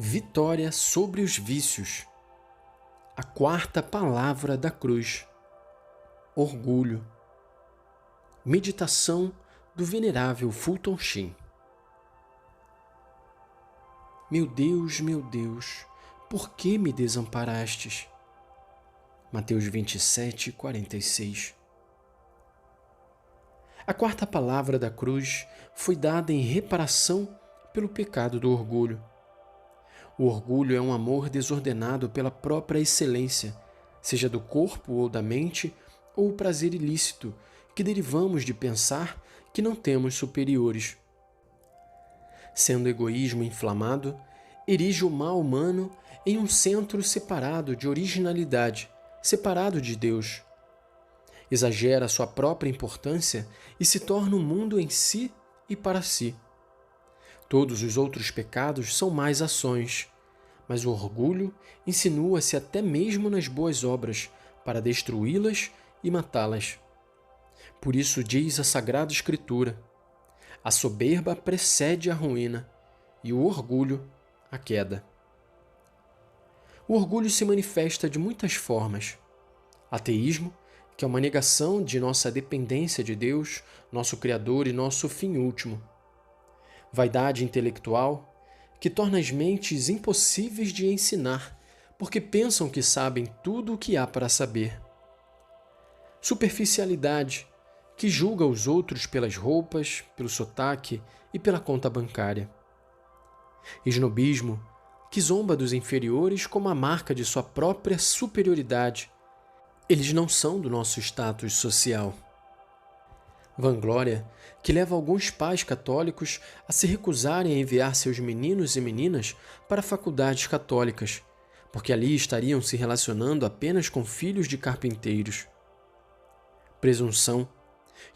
Vitória sobre os vícios. A quarta palavra da cruz. Orgulho. Meditação do venerável Fulton Sheen. Meu Deus, por que me desamparastes? Mateus 27, 46. A quarta palavra da cruz foi dada em reparação pelo pecado do orgulho. O orgulho é um amor desordenado pela própria excelência, seja do corpo ou da mente, ou o prazer ilícito que derivamos de pensar que não temos superiores. Sendo egoísmo inflamado, erige o mal humano em um centro separado de originalidade, separado de Deus. Exagera sua própria importância e se torna um mundo em si e para si. Todos os outros pecados são más ações, mas o orgulho insinua-se até mesmo nas boas obras para destruí-las e matá-las. Por isso diz a Sagrada Escritura: a soberba precede a ruína e o orgulho a queda. O orgulho se manifesta de muitas formas. Ateísmo, que é uma negação de nossa dependência de Deus, nosso Criador e nosso fim último. Vaidade intelectual, que torna as mentes impossíveis de ensinar, porque pensam que sabem tudo o que há para saber. Superficialidade, que julga os outros pelas roupas, pelo sotaque e pela conta bancária. Esnobismo, que zomba dos inferiores como a marca de sua própria superioridade. Eles não são do nosso status social. Vanglória, que leva alguns pais católicos a se recusarem a enviar seus meninos e meninas para faculdades católicas, porque ali estariam se relacionando apenas com filhos de carpinteiros. Presunção,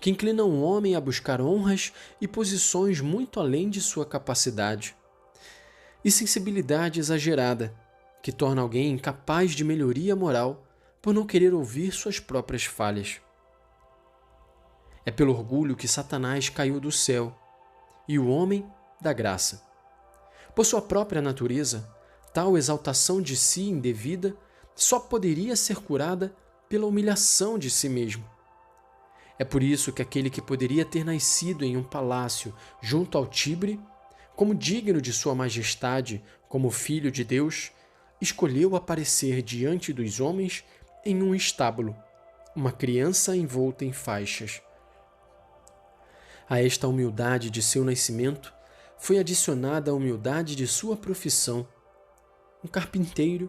que inclina um homem a buscar honras e posições muito além de sua capacidade. E sensibilidade exagerada, que torna alguém incapaz de melhoria moral por não querer ouvir suas próprias falhas. É pelo orgulho que Satanás caiu do céu e o homem da graça. Por sua própria natureza, tal exaltação de si indevida só poderia ser curada pela humilhação de si mesmo. É por isso que aquele que poderia ter nascido em um palácio junto ao Tibre, como digno de sua majestade, como filho de Deus, escolheu aparecer diante dos homens em um estábulo, uma criança envolta em faixas. A esta humildade de seu nascimento foi adicionada a humildade de sua profissão, um carpinteiro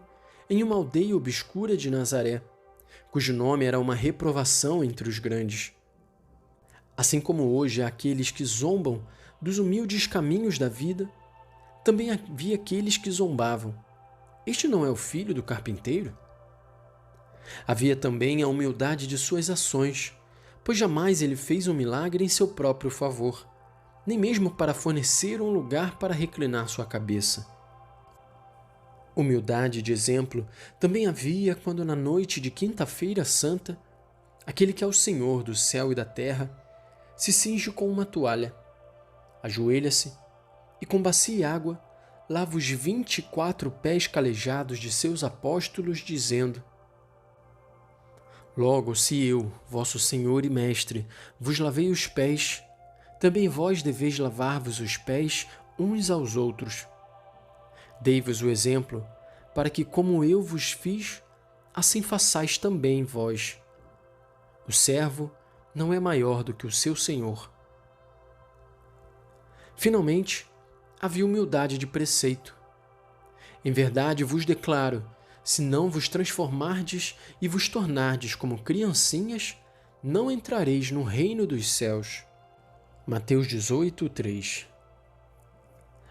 em uma aldeia obscura de Nazaré, cujo nome era uma reprovação entre os grandes. Assim como hoje há aqueles que zombam dos humildes caminhos da vida, também havia aqueles que zombavam. Este não é o filho do carpinteiro? Havia também a humildade de suas ações, pois jamais ele fez um milagre em seu próprio favor, nem mesmo para fornecer um lugar para reclinar sua cabeça. Humildade de exemplo também havia quando na noite de Quinta-feira Santa, aquele que é o Senhor do céu e da terra, se cinge com uma toalha, ajoelha-se e com bacia e água lava os 24 pés calejados de seus apóstolos, dizendo: logo, se eu, vosso Senhor e Mestre, vos lavei os pés, também vós deveis lavar-vos os pés uns aos outros. Dei-vos o exemplo, para que, como eu vos fiz, assim façais também vós. O servo não é maior do que o seu senhor. Finalmente, havia humildade de preceito. Em verdade vos declaro, se não vos transformardes e vos tornardes como criancinhas, não entrareis no reino dos céus. Mateus 18, 3.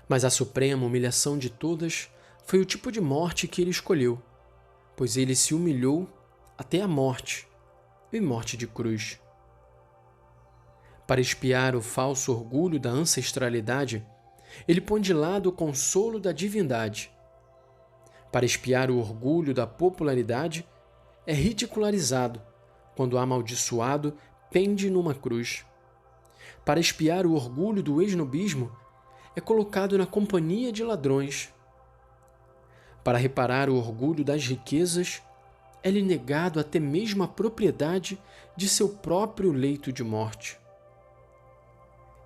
Mas a suprema humilhação de todas foi o tipo de morte que ele escolheu, pois ele se humilhou até a morte, e morte de cruz. Para expiar o falso orgulho da ancestralidade, ele põe de lado o consolo da divindade. Para expiar o orgulho da popularidade, é ridicularizado quando amaldiçoado pende numa cruz. Para expiar o orgulho do esnobismo, é colocado na companhia de ladrões. Para reparar o orgulho das riquezas, é-lhe negado até mesmo a propriedade de seu próprio leito de morte.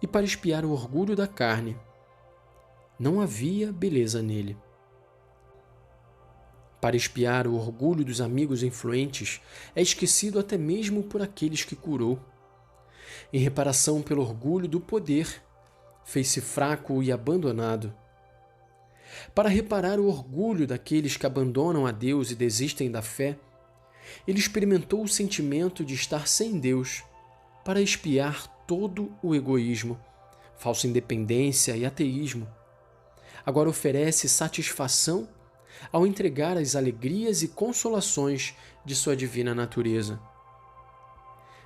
E para espiar o orgulho da carne, não havia beleza nele. Para espiar o orgulho dos amigos influentes, é esquecido até mesmo por aqueles que curou. Em reparação pelo orgulho do poder, fez-se fraco e abandonado. Para reparar o orgulho daqueles que abandonam a Deus e desistem da fé, ele experimentou o sentimento de estar sem Deus para expiar todo o egoísmo, falsa independência e ateísmo. Agora oferece satisfação ao entregar as alegrias e consolações de sua divina natureza.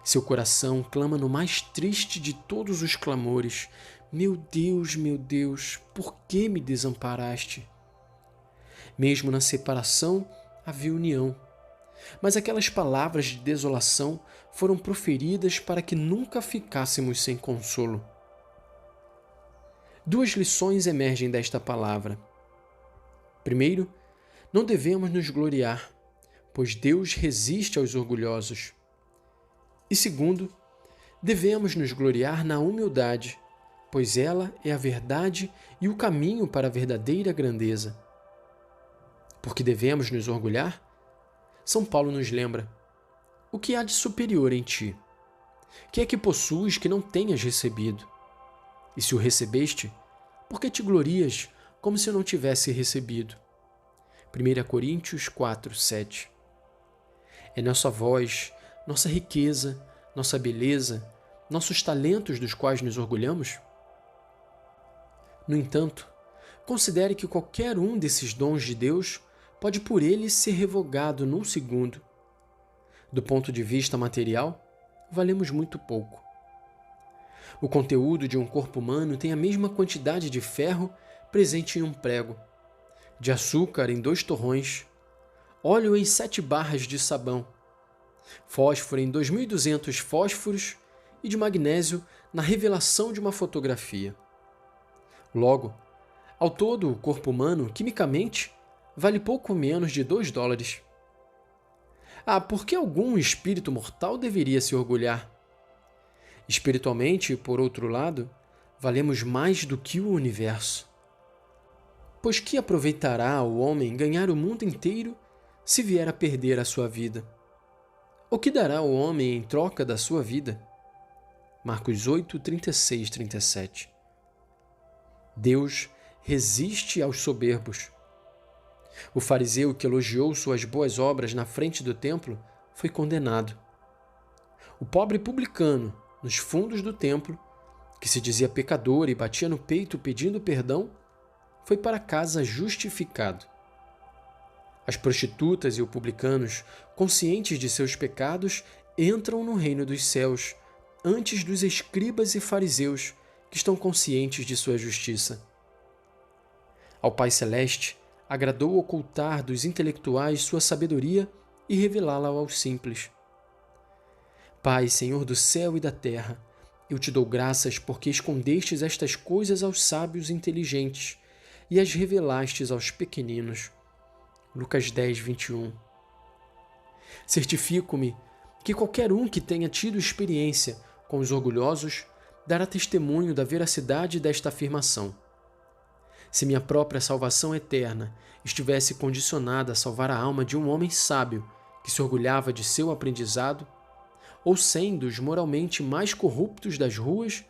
Seu coração clama no mais triste de todos os clamores: meu Deus, por que me desamparaste? Mesmo na separação havia união, mas aquelas palavras de desolação foram proferidas para que nunca ficássemos sem consolo. Duas lições emergem desta palavra. Primeiro, não devemos nos gloriar, pois Deus resiste aos orgulhosos. E segundo, devemos nos gloriar na humildade, pois ela é a verdade e o caminho para a verdadeira grandeza. Por que devemos nos orgulhar? São Paulo nos lembra: o que há de superior em ti? Que é que possuis que não tenhas recebido? E se o recebeste, por que te glorias como se não tivesse recebido? 1 Coríntios 4, 7. É nossa voz, nossa riqueza, nossa beleza, nossos talentos dos quais nos orgulhamos? No entanto, considere que qualquer um desses dons de Deus pode por ele ser revogado num segundo. Do ponto de vista material, valemos muito pouco. O conteúdo de um corpo humano tem a mesma quantidade de ferro presente em um prego, de açúcar em 2 torrões, óleo em 7 barras de sabão, fósforo em 2.200 fósforos e de magnésio na revelação de uma fotografia. Logo, ao todo, o corpo humano, quimicamente, vale pouco menos de $2. Por que algum espírito mortal deveria se orgulhar? Espiritualmente, por outro lado, valemos mais do que o universo. Pois que aproveitará o homem ganhar o mundo inteiro se vier a perder a sua vida? O que dará o homem em troca da sua vida? Marcos 8, 36, 37. Deus resiste aos soberbos. O fariseu que elogiou suas boas obras na frente do templo foi condenado. O pobre publicano, nos fundos do templo, que se dizia pecador e batia no peito pedindo perdão, foi para casa justificado. As prostitutas e os publicanos, conscientes de seus pecados, entram no reino dos céus antes dos escribas e fariseus, que estão conscientes de sua justiça. Ao Pai Celeste, agradou ocultar dos intelectuais sua sabedoria e revelá-la aos simples. Pai, Senhor do céu e da terra, eu te dou graças porque escondestes estas coisas aos sábios e inteligentes e as revelastes aos pequeninos. Lucas 10, 21. Certifico-me que qualquer um que tenha tido experiência com os orgulhosos dará testemunho da veracidade desta afirmação. Se minha própria salvação eterna estivesse condicionada a salvar a alma de um homem sábio que se orgulhava de seu aprendizado, ou sendo os moralmente mais corruptos das ruas,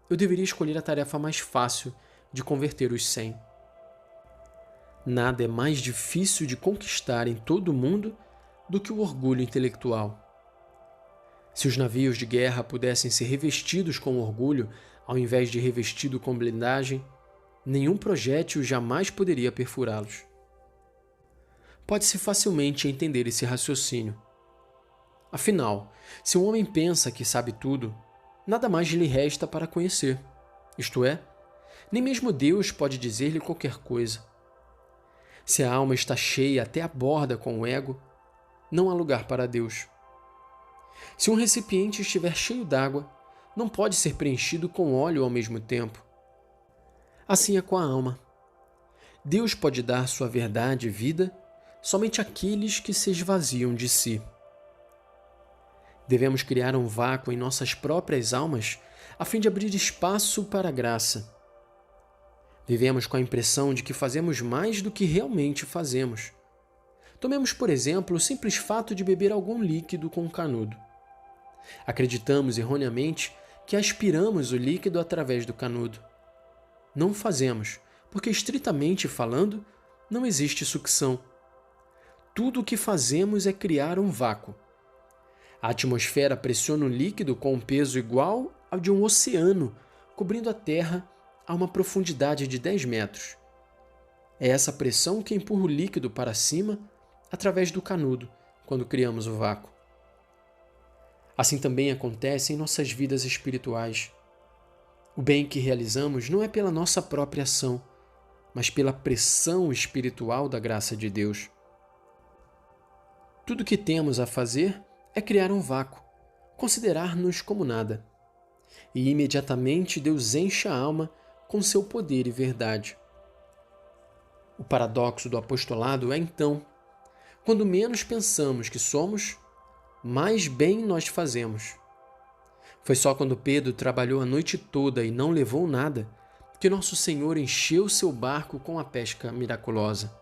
eu deveria escolher a tarefa mais fácil de converter os 100. Nada é mais difícil de conquistar em todo o mundo do que o orgulho intelectual. Se os navios de guerra pudessem ser revestidos com orgulho ao invés de revestido com blindagem, nenhum projétil jamais poderia perfurá-los. Pode-se facilmente entender esse raciocínio. Afinal, se um homem pensa que sabe tudo, nada mais lhe resta para conhecer. Isto é, nem mesmo Deus pode dizer-lhe qualquer coisa. Se a alma está cheia até a borda com o ego, não há lugar para Deus. Se um recipiente estiver cheio d'água, não pode ser preenchido com óleo ao mesmo tempo. Assim é com a alma. Deus pode dar sua verdade e vida somente àqueles que se esvaziam de si. Devemos criar um vácuo em nossas próprias almas a fim de abrir espaço para a graça. Vivemos com a impressão de que fazemos mais do que realmente fazemos. Tomemos, por exemplo, o simples fato de beber algum líquido com canudo. Acreditamos erroneamente que aspiramos o líquido através do canudo. Não o fazemos, porque, estritamente falando, não existe sucção. Tudo o que fazemos é criar um vácuo. A atmosfera pressiona o líquido com um peso igual ao de um oceano, cobrindo a Terra a uma profundidade de 10 metros. É essa pressão que empurra o líquido para cima através do canudo, quando criamos o vácuo. Assim também acontece em nossas vidas espirituais. O bem que realizamos não é pela nossa própria ação, mas pela pressão espiritual da graça de Deus. Tudo o que temos a fazer é criar um vácuo, considerar-nos como nada. E imediatamente Deus enche a alma com seu poder e verdade. O paradoxo do apostolado é, então, quando menos pensamos que somos, mais bem nós fazemos. Foi só quando Pedro trabalhou a noite toda e não levou nada que nosso Senhor encheu seu barco com a pesca miraculosa.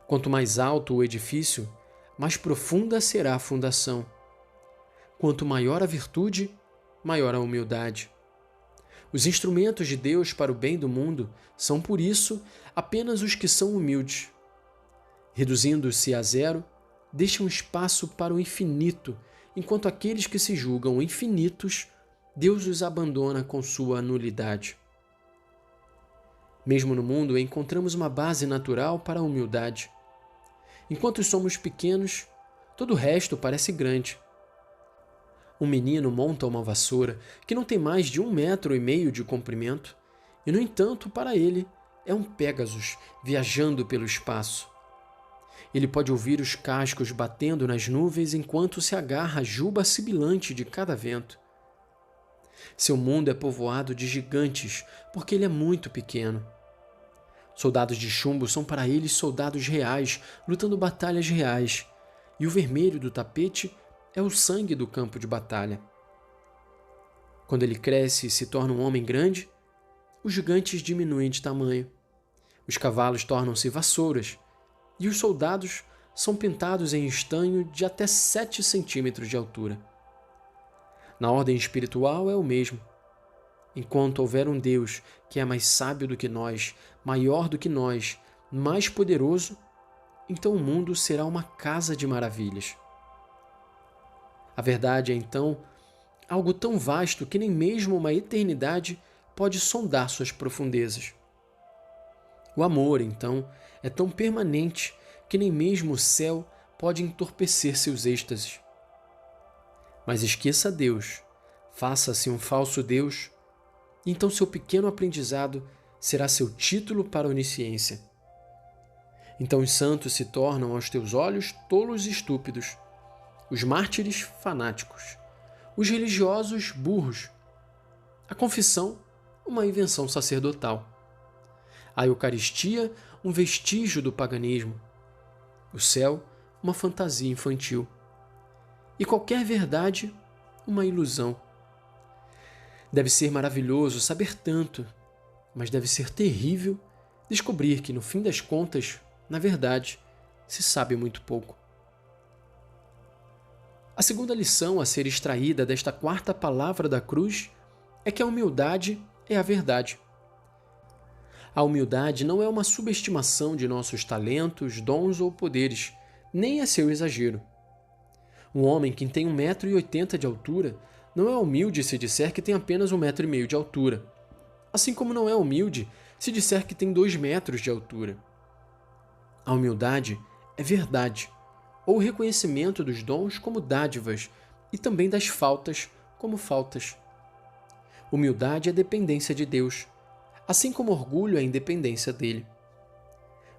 Quanto mais alto o edifício, mais profunda será a fundação. Quanto maior a virtude, maior a humildade. Os instrumentos de Deus para o bem do mundo são, por isso, apenas os que são humildes. Reduzindo-se a zero, deixam espaço para o infinito, enquanto aqueles que se julgam infinitos, Deus os abandona com sua nulidade. Mesmo no mundo, encontramos uma base natural para a humildade. Enquanto somos pequenos, todo o resto parece grande. Um menino monta uma vassoura que não tem mais de 1,5 metros de comprimento, e, no entanto, para ele, é um Pégasus viajando pelo espaço. Ele pode ouvir os cascos batendo nas nuvens enquanto se agarra à juba sibilante de cada vento. Seu mundo é povoado de gigantes, porque ele é muito pequeno. Soldados de chumbo são para ele soldados reais, lutando batalhas reais, e o vermelho do tapete é o sangue do campo de batalha. Quando ele cresce e se torna um homem grande, os gigantes diminuem de tamanho. Os cavalos tornam-se vassouras, e os soldados são pintados em estanho de até 7 centímetros de altura. Na ordem espiritual é o mesmo. Enquanto houver um Deus que é mais sábio do que nós, maior do que nós, mais poderoso, então o mundo será uma casa de maravilhas. A verdade é, então, algo tão vasto que nem mesmo uma eternidade pode sondar suas profundezas. O amor, então, é tão permanente que nem mesmo o céu pode entorpecer seus êxtases. Mas esqueça Deus, faça-se um falso Deus, e então seu pequeno aprendizado será seu título para a onisciência. Então os santos se tornam aos teus olhos tolos e estúpidos, os mártires fanáticos, os religiosos burros, a confissão uma invenção sacerdotal, a Eucaristia um vestígio do paganismo, o céu uma fantasia infantil e qualquer verdade uma ilusão. Deve ser maravilhoso saber tanto, mas deve ser terrível descobrir que, no fim das contas, na verdade, se sabe muito pouco. A segunda lição a ser extraída desta quarta palavra da cruz é que a humildade é a verdade. A humildade não é uma subestimação de nossos talentos, dons ou poderes, nem é seu exagero. Um homem que tem 1,80 m de altura não é humilde se disser que tem apenas 1,5 m de altura, assim como não é humilde se disser que tem 2 metros de altura. A humildade é verdade, ou o reconhecimento dos dons como dádivas e também das faltas como faltas. Humildade é dependência de Deus, assim como orgulho é independência dele.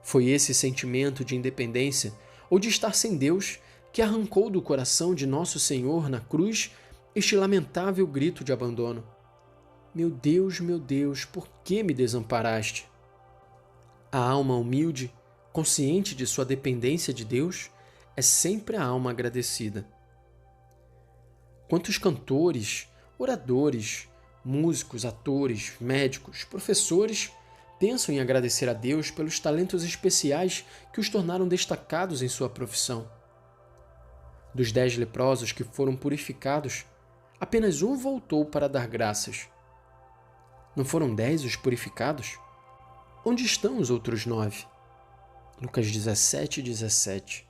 Foi esse sentimento de independência ou de estar sem Deus que arrancou do coração de nosso Senhor na cruz este lamentável grito de abandono. Meu Deus, por que me desamparaste? A alma humilde, consciente de sua dependência de Deus, é sempre a alma agradecida. Quantos cantores, oradores, músicos, atores, médicos, professores pensam em agradecer a Deus pelos talentos especiais que os tornaram destacados em sua profissão? Dos 10 leprosos que foram purificados, apenas um voltou para dar graças. Não foram 10 os purificados? Onde estão os outros 9? Lucas 17:17.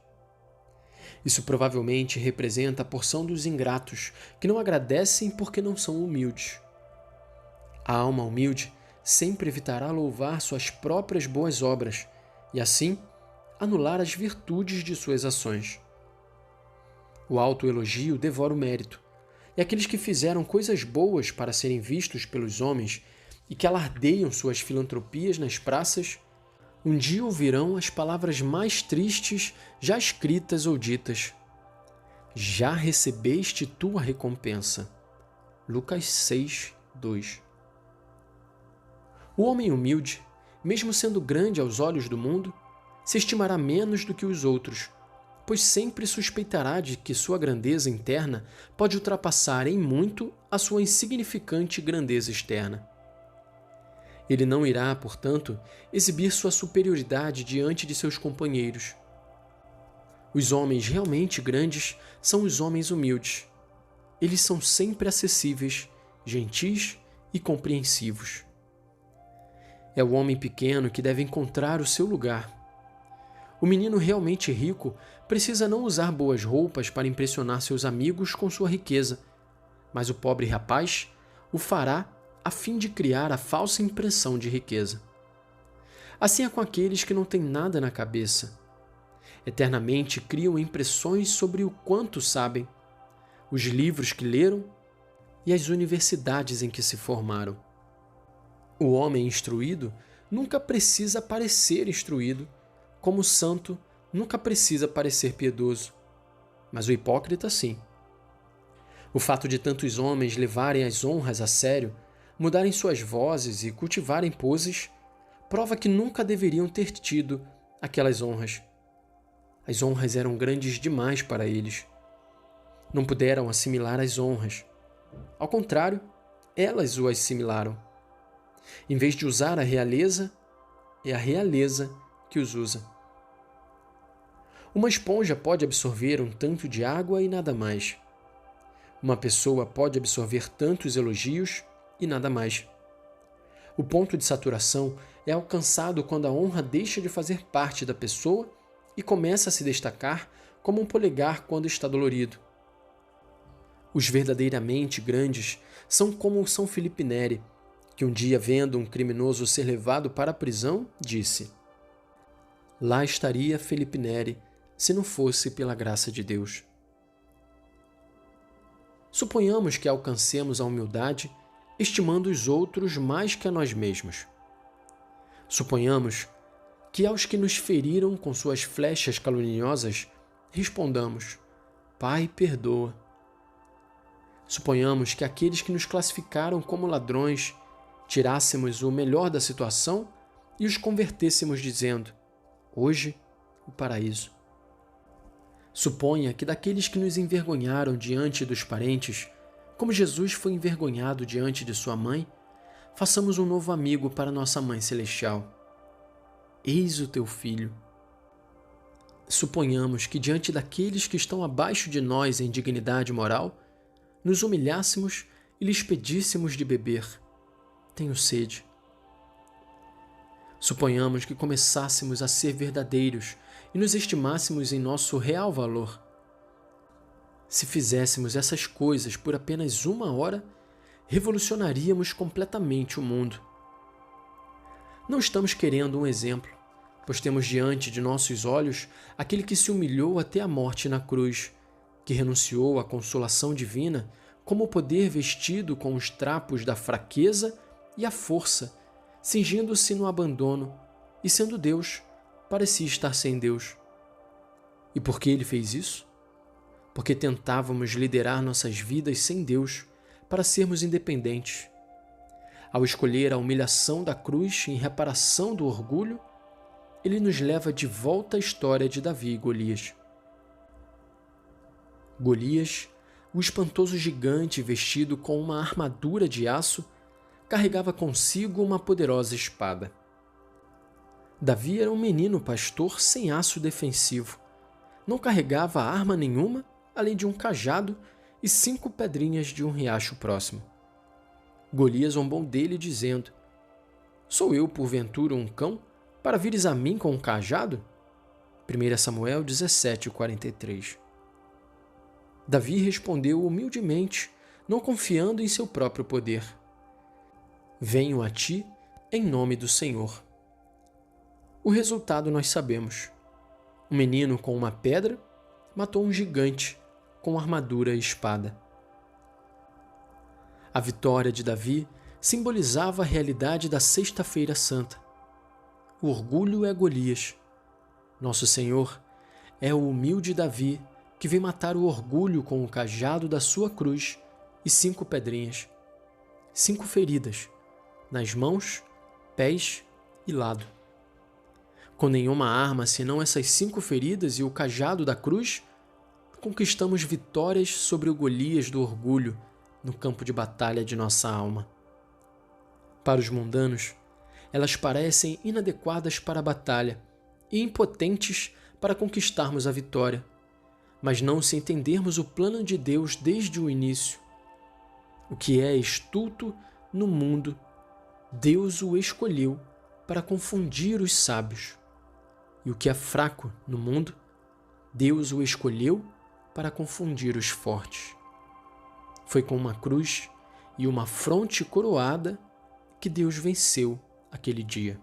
Isso provavelmente representa a porção dos ingratos, que não agradecem porque não são humildes. A alma humilde sempre evitará louvar suas próprias boas obras e, assim, anular as virtudes de suas ações. O autoelogio devora o mérito, e aqueles que fizeram coisas boas para serem vistos pelos homens e que alardeiam suas filantropias nas praças, um dia ouvirão as palavras mais tristes já escritas ou ditas. Já recebeste tua recompensa. Lucas 6:2. O homem humilde, mesmo sendo grande aos olhos do mundo, se estimará menos do que os outros, pois sempre suspeitará de que sua grandeza interna pode ultrapassar em muito a sua insignificante grandeza externa. Ele não irá, portanto, exibir sua superioridade diante de seus companheiros. Os homens realmente grandes são os homens humildes. Eles são sempre acessíveis, gentis e compreensivos. É o homem pequeno que deve encontrar o seu lugar. O menino realmente rico precisa não usar boas roupas para impressionar seus amigos com sua riqueza, mas o pobre rapaz o fará a fim de criar a falsa impressão de riqueza. Assim é com aqueles que não têm nada na cabeça. Eternamente criam impressões sobre o quanto sabem, os livros que leram e as universidades em que se formaram. O homem instruído nunca precisa parecer instruído, como o santo nunca precisa parecer piedoso, mas o hipócrita sim. O fato de tantos homens levarem as honras a sério, mudarem suas vozes e cultivarem poses, prova que nunca deveriam ter tido aquelas honras. As honras eram grandes demais para eles. Não puderam assimilar as honras. Ao contrário, elas o assimilaram. Em vez de usar a realeza, é a realeza que os usa. Uma esponja pode absorver um tanto de água e nada mais. Uma pessoa pode absorver tantos elogios e nada mais. O ponto de saturação é alcançado quando a honra deixa de fazer parte da pessoa e começa a se destacar como um polegar quando está dolorido. Os verdadeiramente grandes são como o São Felipe Neri, que um dia, vendo um criminoso ser levado para a prisão, disse: "Lá estaria Felipe Neri, se não fosse pela graça de Deus." Suponhamos que alcancemos a humildade estimando os outros mais que a nós mesmos. Suponhamos que aos que nos feriram com suas flechas caluniosas, respondamos: "Pai, perdoa." Suponhamos que aqueles que nos classificaram como ladrões, tirássemos o melhor da situação e os convertêssemos dizendo: "Hoje, o paraíso." Suponha que daqueles que nos envergonharam diante dos parentes, como Jesus foi envergonhado diante de sua mãe, façamos um novo amigo para nossa Mãe Celestial. Eis o teu filho. Suponhamos que diante daqueles que estão abaixo de nós em dignidade moral, nos humilhássemos e lhes pedíssemos de beber. Tenho sede. Suponhamos que começássemos a ser verdadeiros e nos estimássemos em nosso real valor. Se fizéssemos essas coisas por apenas 1 hora, revolucionaríamos completamente o mundo. Não estamos querendo um exemplo, pois temos diante de nossos olhos aquele que se humilhou até a morte na cruz, que renunciou à consolação divina como o poder vestido com os trapos da fraqueza e a força, cingindo-se no abandono, e sendo Deus, parecia estar sem Deus. E por que ele fez isso? Porque tentávamos liderar nossas vidas sem Deus para sermos independentes. Ao escolher a humilhação da cruz em reparação do orgulho, ele nos leva de volta à história de Davi e Golias. Golias, o espantoso gigante vestido com uma armadura de aço, carregava consigo uma poderosa espada. Davi era um menino pastor sem aço defensivo. Não carregava arma nenhuma, além de um cajado e 5 pedrinhas de um riacho próximo. Golias zombou dele, dizendo: "Sou eu, porventura, um cão, para vires a mim com um cajado?" 1 Samuel 17:43. Davi respondeu humildemente, não confiando em seu próprio poder: "Venho a ti em nome do Senhor." O resultado nós sabemos. Um menino com uma pedra matou um gigante com armadura e espada. A vitória de Davi simbolizava a realidade da Sexta-feira Santa. O orgulho é Golias. Nosso Senhor é o humilde Davi que vem matar o orgulho com o cajado da sua cruz e 5 pedrinhas, 5 feridas, nas mãos, pés e lado. Com nenhuma arma senão essas 5 feridas e o cajado da cruz, conquistamos vitórias sobre o Golias do orgulho no campo de batalha de nossa alma. Para os mundanos, elas parecem inadequadas para a batalha e impotentes para conquistarmos a vitória, mas não se entendermos o plano de Deus desde o início. O que é estulto no mundo, Deus o escolheu para confundir os sábios. E o que é fraco no mundo, Deus o escolheu para confundir os fortes. Foi com uma cruz e uma fronte coroada que Deus venceu aquele dia.